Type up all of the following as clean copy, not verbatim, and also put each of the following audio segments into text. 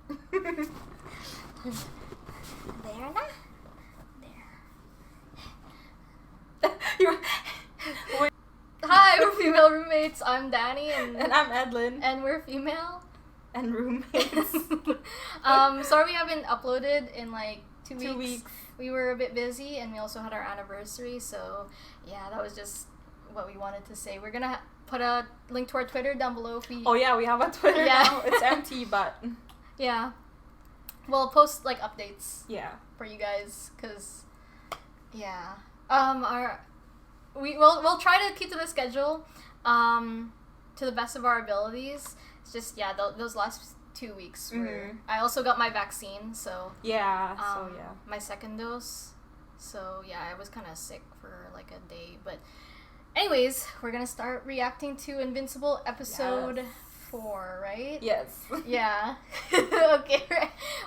There na? You're... Hi, we're female roommates. I'm Danny And I'm Edlin. and we're female. And roommates. Sorry we haven't uploaded in like 2 weeks. 2 weeks. We were a bit busy and we also had our anniversary, so yeah, that was just what we wanted to say. We're gonna put a link to our Twitter down below if we... Oh yeah, we have a Twitter now. It's empty, but... Yeah. We'll post like updates Yeah. for you guys, cause yeah. We'll try to keep to the schedule to the best of our abilities. It's just those last 2 weeks were I also got my vaccine, so yeah, my second dose. So yeah, I was kind of sick for like a day, but anyways, we're going to start reacting to Invincible episode 4, right? Yes. Yeah. Okay.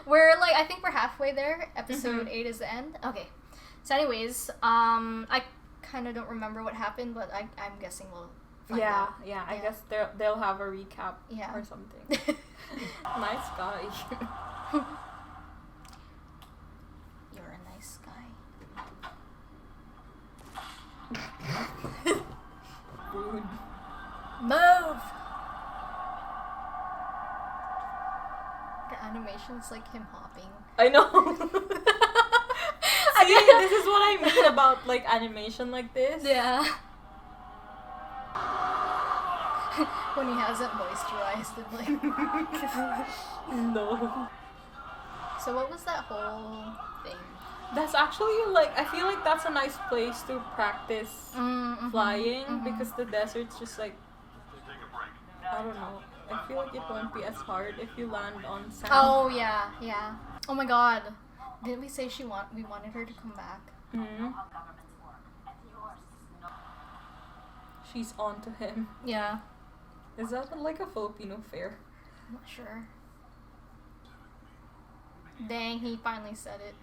We're like, I think we're halfway there. Episode 8 is the end. Okay. So anyways, I kind of don't remember what happened, but I'm guessing we'll find out. Yeah. I guess they'll have a recap or something. Nice guy. You're a nice guy. Rude. Move! The animation's like him hopping. I know. See, this is what I mean about like animation like this. Yeah. When he hasn't moisturized and like... No. So what was that whole thing? That's actually like, I feel like that's a nice place to practice flying because the desert's just like, I don't know. I feel like it won't be as hard if you land on sand. Oh yeah. Oh my god. Didn't we say we wanted her to come back? Mm-hmm. She's on to him. Yeah. Is that like a Filipino fair? I'm not sure. Dang, he finally said it.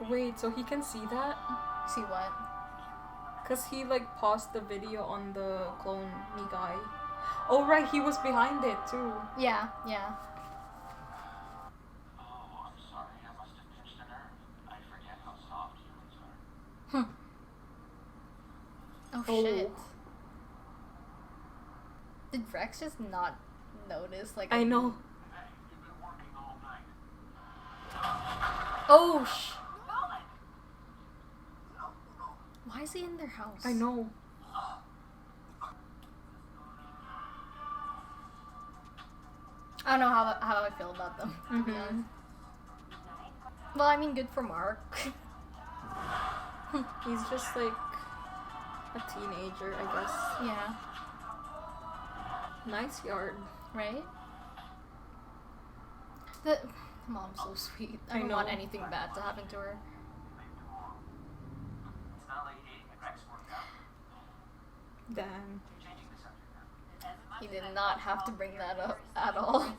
Wait, so he can see that? See what? Cause he like paused the video on the clone me guy. Oh right, he was behind it too. Yeah. Oh, I'm sorry. I must have pinched a nerve. I forget how soft humans are. Oh shit. Did Rex just not notice? Like I know. Hey, you've been working all night. Oh Why is he in their house? I know. I don't know how I feel about them. To be honest. Well, I mean, good for Mark. He's just like a teenager, I guess. Yeah. Nice yard. Right? The mom's so sweet. I don't want anything bad to happen to her. It's not like dating and Rex worked out. Damn. Changing the subject now. He did not have to bring that up at all.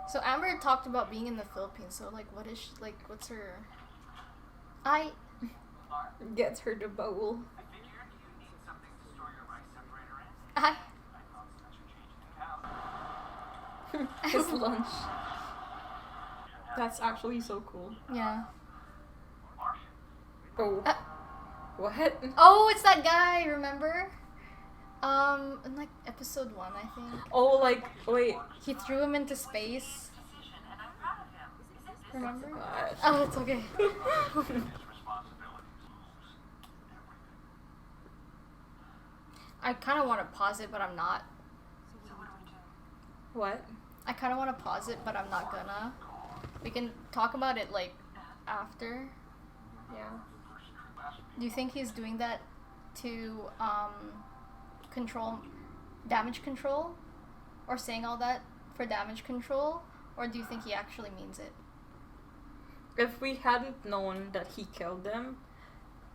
So Amber talked about being in the Philippines. So like, what is she, like? What's her? Gets her the bowl. I figured you need something to store your rice separator in. I thought since you're changing the cow. His lunch. That's actually so cool. Yeah. Oh. What? Oh, it's that guy. Remember? In like episode 1, I think. Oh, like wait. He threw him into space. Remember? Gosh. Oh, it's okay. I kind of want to pause it, but I'm not. What? I kind of want to pause it, but I'm not gonna. We can talk about it like after. Yeah. Do you think he's doing that to control damage control, or saying all that for damage control, or do you think he actually means it? If we hadn't known that he killed them,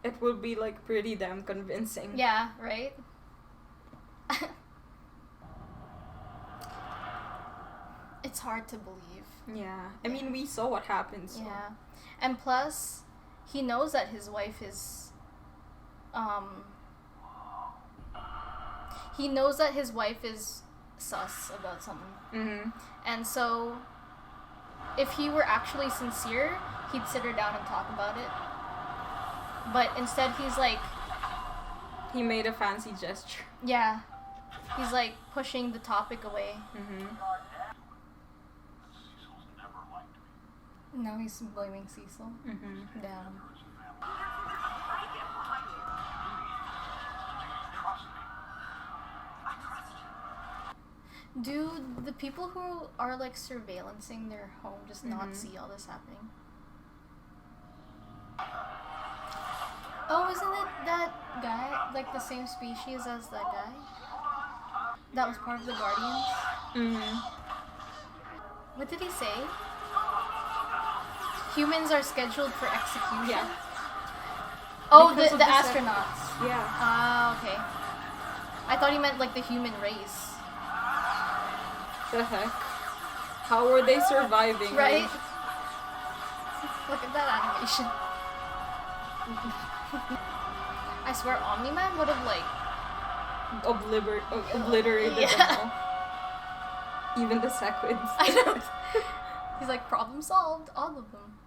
it would be like pretty damn convincing. Yeah, right? It's hard to believe. Yeah. I mean, we saw what happened. So. Yeah. And plus, he knows that his wife is he knows that his wife is sus about something. Mm-hmm. And so, if he were actually sincere, he'd sit her down and talk about it. But instead, he's like... He made a fancy gesture. Yeah. He's like pushing the topic away. Mm-hmm. Cecil's never liked me. Now he's blaming Cecil. Mm-hmm. Damn. Trust me. I trust you. Do the people who are like surveillancing their home just not see all this happening? Oh, isn't it that guy like the same species as that guy? That was part of the Guardians? Mm-hmm. What did he say? Humans are scheduled for execution? Yeah. Oh, Because the of the astronauts. Yeah. Ah, okay. I thought he meant like the human race. The heck? How are they surviving? Right? Look at that animation. I swear Omni-Man would have like... Obliterated Yeah. them all. Even the sequids. I know. He's like, problem solved, all of them.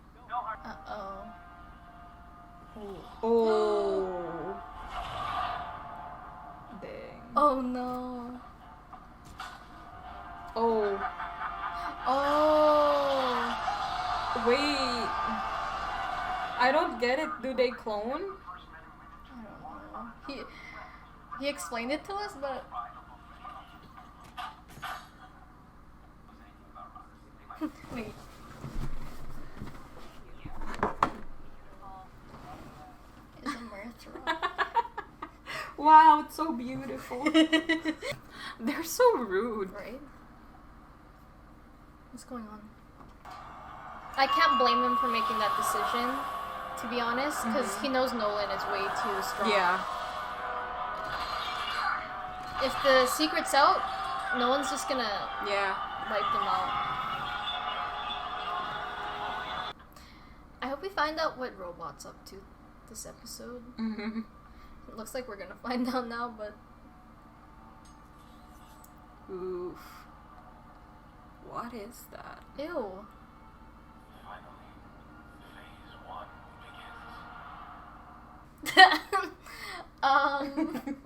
Uh-oh. Oh. Dang. Oh no. Oh. Oh. Wait. I don't get it. Do they clone? I don't know. He explained it to us, but... Wait. Is a mirth Wow, it's so beautiful. They're so rude. right? What's going on? I can't blame him for making that decision, to be honest, because he knows Nolan is way too strong. Yeah. If the secret's out, Nolan's just gonna Yeah. wipe them out. I hope we find out what Robot's up to this episode. Mm-hmm. It looks like we're gonna find out now, but... Oof. What is that? Ew. Finally, phase 1 begins.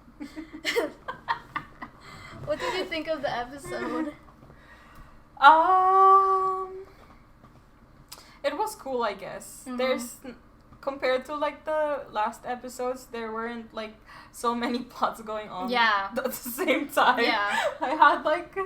What did you think of the episode? It was cool, I guess. Mhm. There's compared to like the last episodes, there weren't like so many plots going on Yeah. at the same time. Yeah. I had like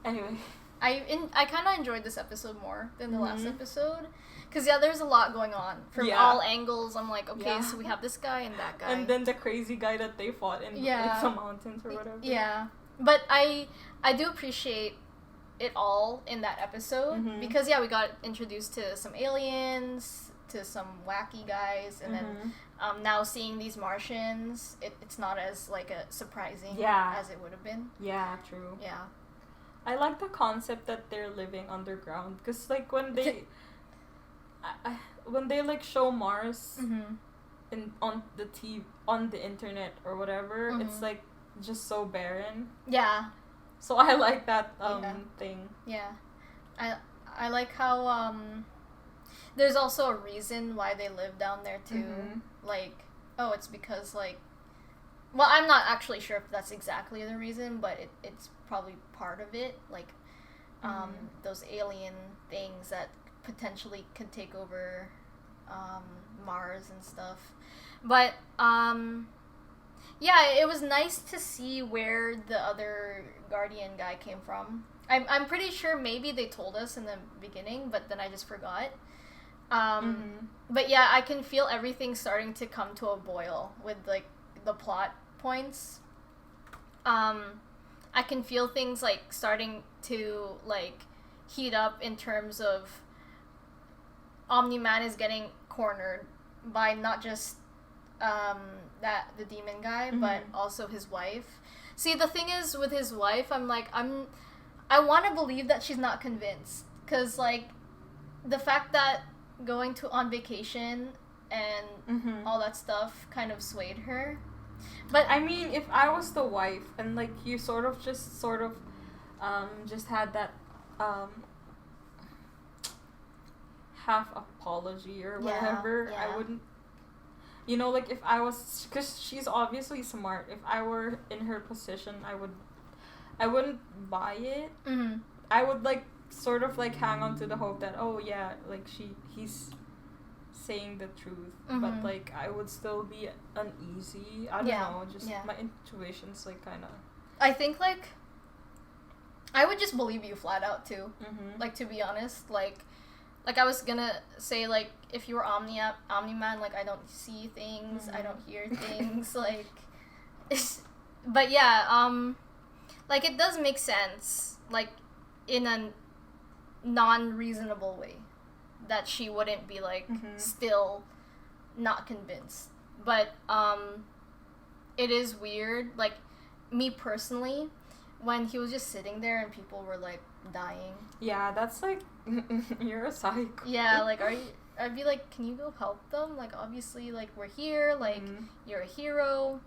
anyway. I kind of enjoyed this episode more than the last Mhm. episode. Because, yeah, there's a lot going on. From Yeah. all angles, I'm like, okay, Yeah. so we have this guy and that guy. And then the crazy guy that they fought in Yeah. like, the mountains or whatever. Yeah. But I do appreciate it all in that episode. Mhm. Because, yeah, we got introduced to some aliens, to some wacky guys, and then now seeing these Martians, it's not as, like, surprising Yeah. as it would have been. Yeah, true. Yeah. I like the concept that they're living underground because like when they when they like show Mars Mm-hmm. on the internet or whatever, it's Mhm. like just so barren. Yeah. So I like that Yeah. thing. Yeah. I like how there's also a reason why they live down there too. Mhm. Like, oh, it's because like, well, I'm not actually sure if that's exactly the reason, but it's probably part of it. Like, those alien things that potentially could take over Mars and stuff. But yeah, it was nice to see where the other Guardian guy came from. I'm pretty sure maybe they told us in the beginning, but then I just forgot. But yeah, I can feel everything starting to come to a boil with like the plot points. I can feel things like starting to like heat up in terms of Omni-Man is getting cornered by not just the demon guy, but also his wife. See, the thing is with his wife, I want to believe that she's not convinced, because like the fact that going on vacation and all that stuff kind of swayed her. But I mean, if I was the wife and like you just had that half apology or whatever, yeah. I wouldn't. You know, like if I was, because she's obviously smart. If I were in her position, I wouldn't buy it. Mm-hmm. I would like sort of like hang on to the hope that, oh yeah, like he's saying the truth, but like I would still be uneasy. I don't know, just my intuition's like kind of. I think like I would just believe you flat out too. Like, to be honest, like I was gonna say, like, if you were Omni-Man, like, I don't see things, I don't hear things, like, but yeah, like, it does make sense, like, in a non-reasonable way, that she wouldn't be, like, still not convinced, but, it is weird, like, me personally, when he was just sitting there and people were, like, dying. Yeah, that's, like, you're a psych. Yeah, like, I'd be like, can you go help them? Like, obviously, like, we're here, like, you're a hero.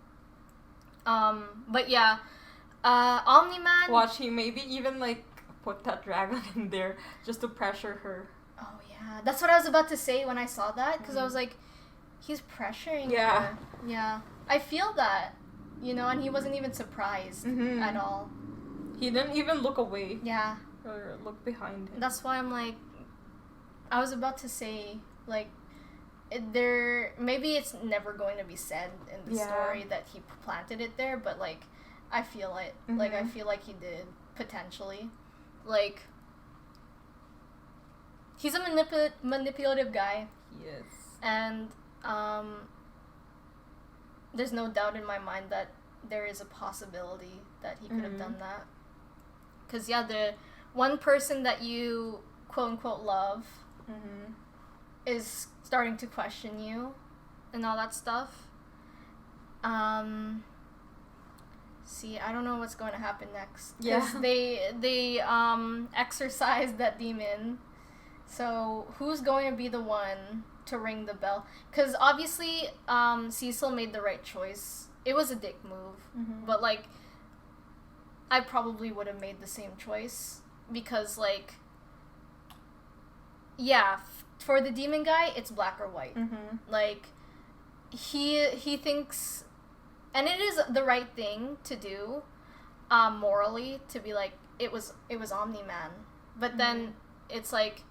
But yeah, Omni-Man... Watch, he maybe even, like, put that dragon in there just to pressure her. Oh, yeah. That's what I was about to say when I saw that, because I was like, he's pressuring her. Yeah. I feel that, you know, and he wasn't even surprised at all. He didn't even look away. Yeah. Or look behind him. That's why I'm like, I was about to say, like, maybe it's never going to be said in the story that he planted it there, but, like, I feel it. Like, I feel like he did, potentially. Like, he's a manipulative guy. He is. And, there's no doubt in my mind that there is a possibility that he could have done that. Because, yeah, the one person that you quote-unquote love is starting to question you and all that stuff. See, I don't know what's going to happen next. Because they exorcised that demon. So, who's going to be the one to ring the bell? Because, obviously, Cecil made the right choice. It was a dick move. But, like, I probably would have made the same choice. Because, like, yeah, for the demon guy, it's black or white. Like, he thinks, and it is the right thing to do, morally, to be like, it was Omni-Man. But then, it's like,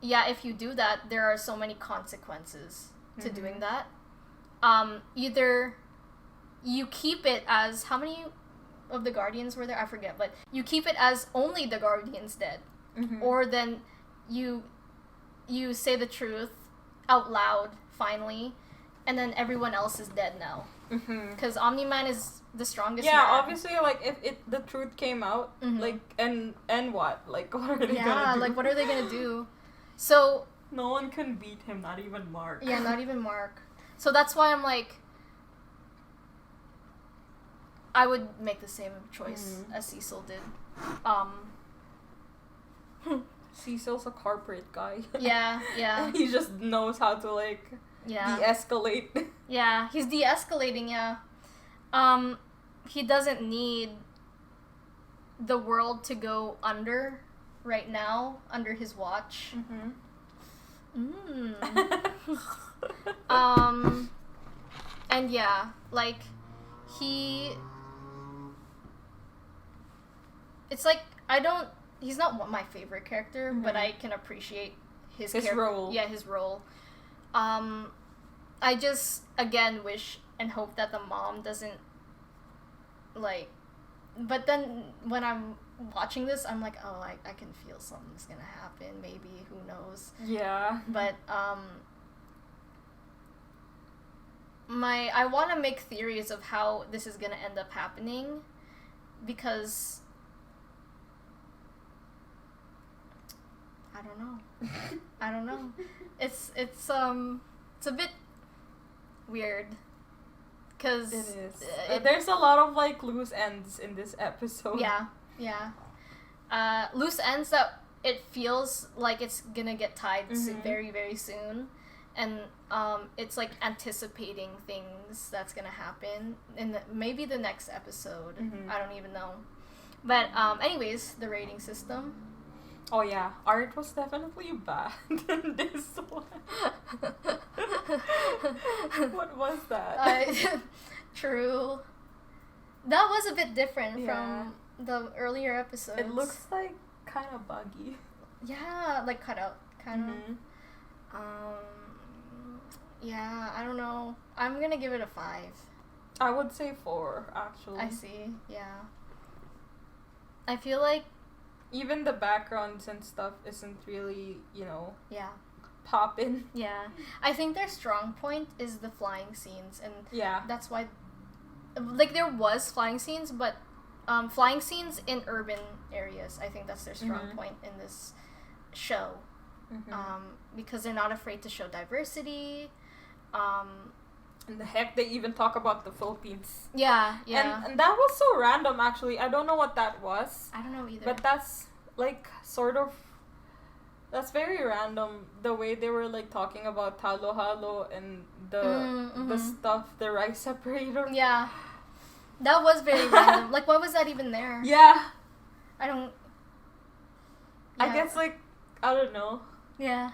yeah, if you do that, there are so many consequences to doing that. Either you keep it as, how many of the Guardians were there? I forget, but you keep it as only the Guardians dead. Or then you say the truth out loud, finally, and then everyone else is dead now. Because Omni-Man is the strongest man. Obviously, like, if the truth came out, like, and what? Like, what are they gonna do? Yeah, like, what are they gonna do? So... No one can beat him, not even Mark. Yeah, not even Mark. So that's why I'm like, I would make the same choice as Cecil did. Cecil's a corporate guy. Yeah. He just knows how to, like, de-escalate. Yeah, he's de-escalating, yeah. He doesn't need the world to go under right now, under his watch. And yeah, like, it's like, he's not my favorite character, but I can appreciate his role. Yeah, his role. I just, again, wish and hope that the mom doesn't, like, but then when I'm watching this, I'm like, oh, I can feel something's gonna happen, maybe, who knows. Yeah. But, I want to make theories of how this is gonna end up happening, because I don't know. It's a bit weird, because it is. There's a lot of, like, loose ends in this episode. Yeah. Loose ends that it feels like it's gonna get tied very, very soon. and it's like anticipating things that's gonna happen in maybe the next episode. I don't even know. But anyways, the rating system. Oh yeah, art was definitely bad in this one. What was that? True. That was a bit different from the earlier episodes. It looks like kind of buggy. Yeah, like cut out, kind of. Yeah, I don't know. I'm gonna give it a 5. I would say 4, actually. I see. Yeah. I feel like even the backgrounds and stuff isn't really, yeah, poppin'. Yeah. I think their strong point is the flying scenes, and that's why, like, there was flying scenes, but flying scenes in urban areas, I think that's their strong point in this show. Because they're not afraid to show diversity. And the heck, they even talk about the Philippines. Yeah. And that was so random, actually. I don't know what that was. I don't know either. But that's, like, sort of... That's very random, the way they were, like, talking about talo-halo and the stuff, the rice separator. Yeah. That was very random. Like, why was that even there? Yeah. I don't... Yeah. I guess, like, I don't know. Yeah.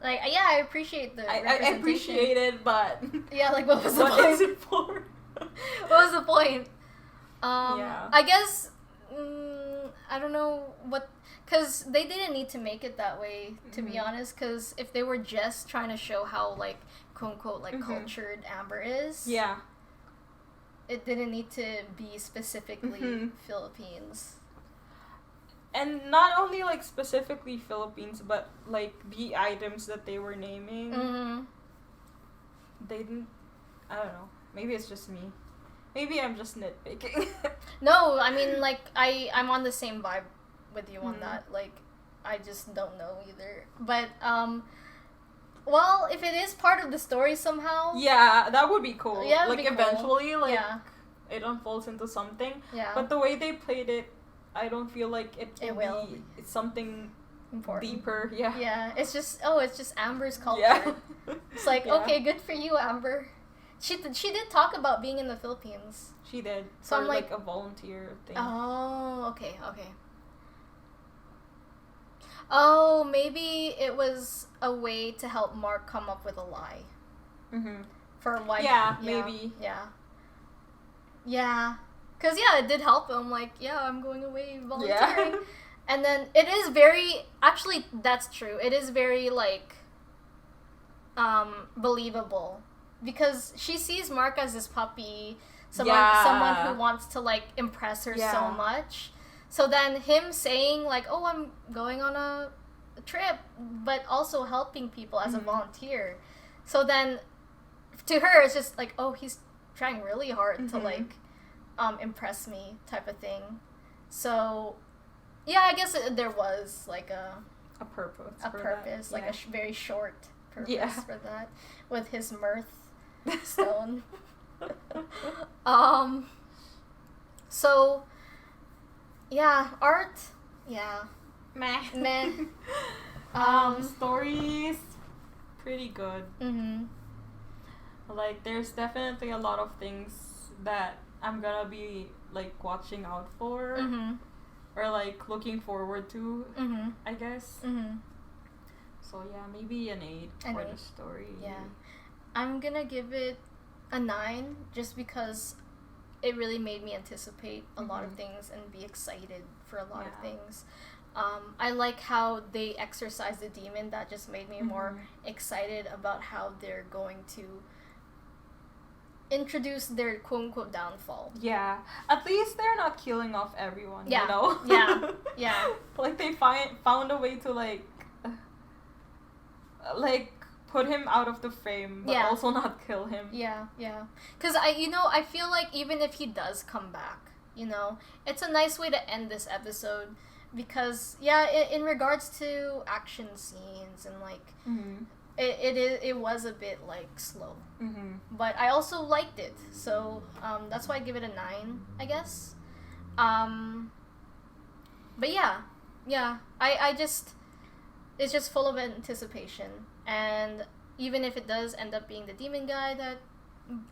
Like, yeah, I appreciate the representation. I appreciate it, but... Yeah, like, what was the point? What is it for? What was the point? Yeah. I guess... I don't know what... Because they didn't need to make it that way, to be honest. Because if they were just trying to show how, like, quote-unquote, like, cultured Amber is... Yeah. It didn't need to be specifically Philippines. And not only, like, specifically Philippines, but, like, the items that they were naming, they didn't... I don't know. Maybe it's just me. Maybe I'm just nitpicking. No, I mean, like, I'm on the same vibe with you on that. Like, I just don't know either. But, well, if it is part of the story somehow... Yeah, that would be cool. Yeah, like, eventually, cool. like, it unfolds into something. Yeah. But the way they played it, I don't feel like it will be something important. Deeper. Yeah. Yeah, it's just Amber's culture. Yeah. It's like, okay, good for you, Amber. She did talk about being in the Philippines. She did. So for, I'm like a volunteer thing. Oh, okay. Oh, maybe it was a way to help Mark come up with a lie. For why? Yeah, maybe. Yeah. Because, it did help him. Like, I'm going away volunteering. Yeah. And then it is very... Actually, that's true. It is very, like, believable. Because she sees Mark as this puppy. Someone who wants to, like, impress her so much. So then him saying, like, oh, I'm going on a trip, but also helping people as a volunteer. So then, to her, it's just like, oh, he's trying really hard to, like... impress me type of thing. So I guess there was like a purpose that. Like a very short purpose for that with his mirth stone. So art meh. Stories pretty good. Like there's definitely a lot of things that I'm gonna be like watching out for or like looking forward to, I guess. So maybe an 8 for the story. I'm gonna give it a 9 just because it really made me anticipate a lot of things and be excited for a lot of things. I like how they exorcised the demon. That just made me more excited about how they're going to introduce their quote-unquote downfall. Yeah. At least they're not killing off everyone, you know? Yeah. Like, they found a way to, like, put him out of the frame, but also not kill him. Yeah. Because, I feel like even if he does come back, it's a nice way to end this episode. Because, in regards to action scenes and, like... It was a bit, like, slow. But I also liked it. So, that's why I give it a 9, I guess. But I just... It's just full of anticipation. And even if it does end up being the demon guy that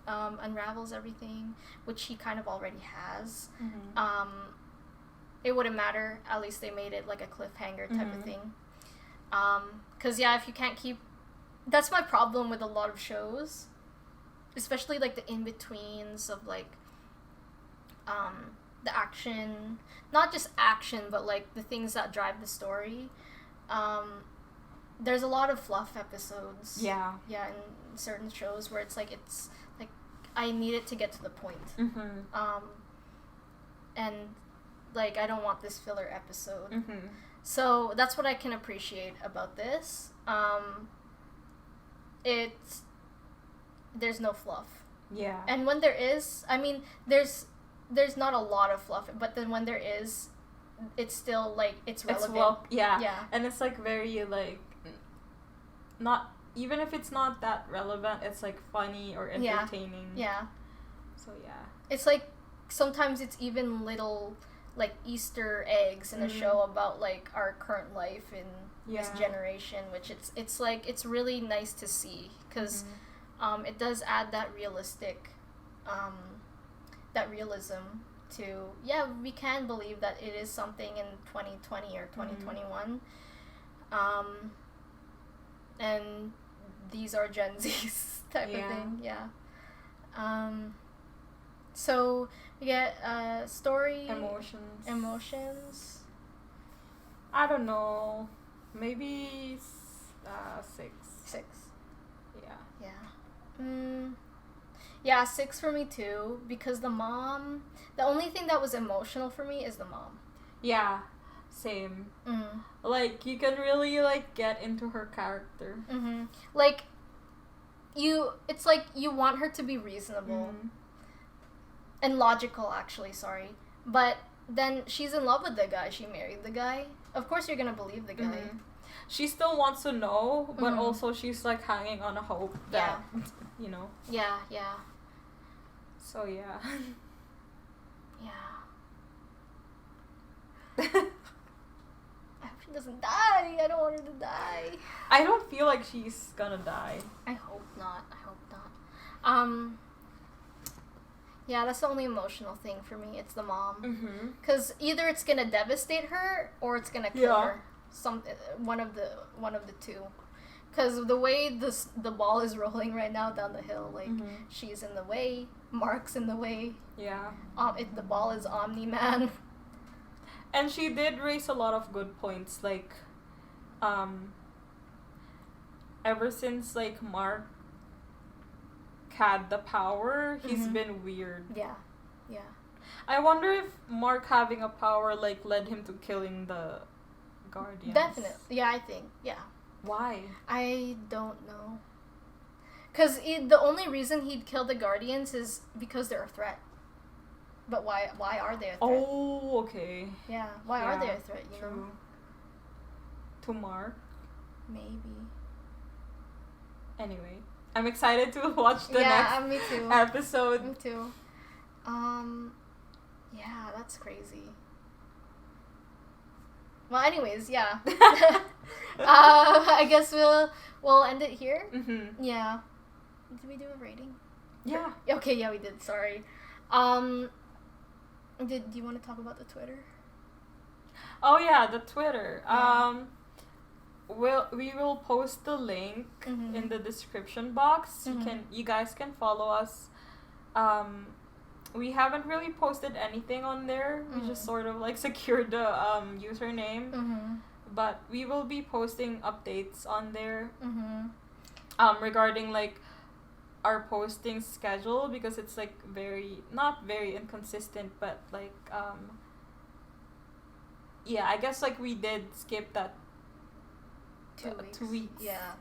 unravels everything, which he kind of already has, it wouldn't matter. At least they made it like a cliffhanger type of thing. Because if you can't keep... That's my problem with a lot of shows, especially like the in-betweens of like the action, not just action, but like the things that drive the story. There's a lot of fluff episodes. Yeah, in certain shows where it's like I need it to get to the point. And like I don't want this filler episode. So that's what I can appreciate about this. There's no fluff. Yeah. And when there is, I mean, there's not a lot of fluff, but then when there is, it's still like it's relevant. Yeah. And it's like very like not, even if it's not that relevant, it's like funny or entertaining. Yeah. So yeah. It's like sometimes it's even little like Easter eggs in a show about like our current life in this generation, which it's like it's really nice to see because it does add that realistic that realism to we can believe that it is something in 2020 or 2021 and these are Gen Z's type of thing. So we get story, emotions. I don't know, maybe 6. Yeah, 6 for me too, because the only thing that was emotional for me is the mom. Yeah, same. Like you can really like get into her character. Like it's like you want her to be reasonable. And logical, actually, sorry. But then she's in love with the guy. She married the guy. Of course you're gonna believe the guy. She still wants to know, but also she's like hanging on a hope that, you know. Yeah. So yeah. I hope she doesn't die. I don't want her to die. I don't feel like she's gonna die. I hope not. Yeah, that's the only emotional thing for me. It's the mom. Because either it's gonna devastate her or it's gonna kill her. One of the two. Because the way the ball is rolling right now down the hill, like she's in the way, Mark's in the way. Yeah. The ball is Omni-Man. And she did raise a lot of good points, like, ever since like Mark had the power, he's been weird. Yeah. I wonder if Mark having a power like led him to killing the Guardians. Definitely. Yeah, I think. Yeah. Why? I don't know. Because the only reason he'd kill the Guardians is because they're a threat. But why are they a threat? Oh, okay. Yeah. Why are they a threat, you know? To Mark? Maybe. Anyway. I'm excited to watch the next me too. episode. Me too. Yeah, that's crazy. Well, anyways, yeah. I guess we'll end it here. Yeah. Did we do a rating? Yeah. Okay, yeah, we did. Sorry. Do you want to talk about the Twitter? Oh yeah, the Twitter. Yeah. We will post the link in the description box. You guys can follow us. We haven't really posted anything on there. We just sort of like secured the username. But we will be posting updates on there. Regarding like our posting schedule, because it's like not very inconsistent, but like I guess like we did skip that 2 weeks. Yeah.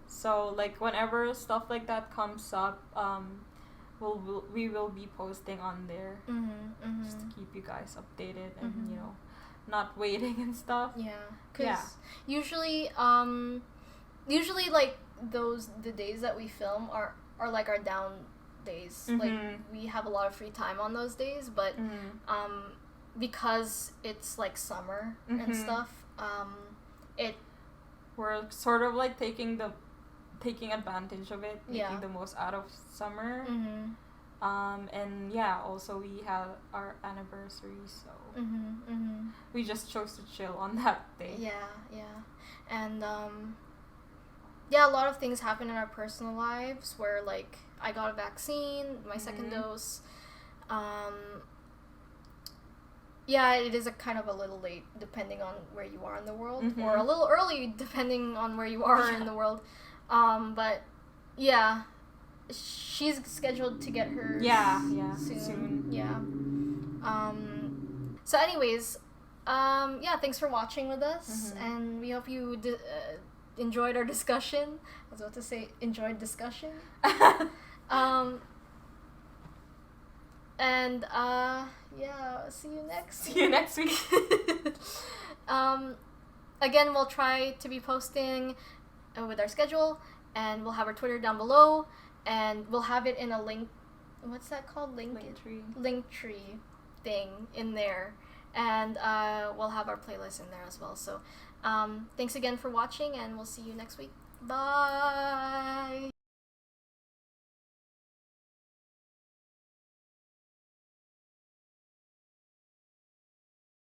So like whenever stuff like that comes up, we will be posting on there just to keep you guys updated and you know, not waiting and stuff. Yeah. Cause usually like the days that we film are like our down days. Like we have a lot of free time on those days, but because it's like summer and stuff, we're sort of like taking the taking advantage of it, making the most out of summer. And yeah, also we had our anniversary, so we just chose to chill on that day. And yeah, a lot of things happen in our personal lives where, like, I got a vaccine, my second dose. Yeah, it is a kind of a little late depending on where you are in the world, or a little early depending on where you are in the world. But yeah, she's scheduled to get hers soon. Yeah. So anyways, yeah, thanks for watching with us, and we hope you enjoyed our discussion. I was about to say enjoyed discussion. And yeah, see you next week. Again, we'll try to be posting with our schedule, and we'll have our Twitter down below, and we'll have it in a link. What's that called? Linktree thing in there, and we'll have our playlist in there as well. So thanks again for watching, and we'll see you next week. Bye.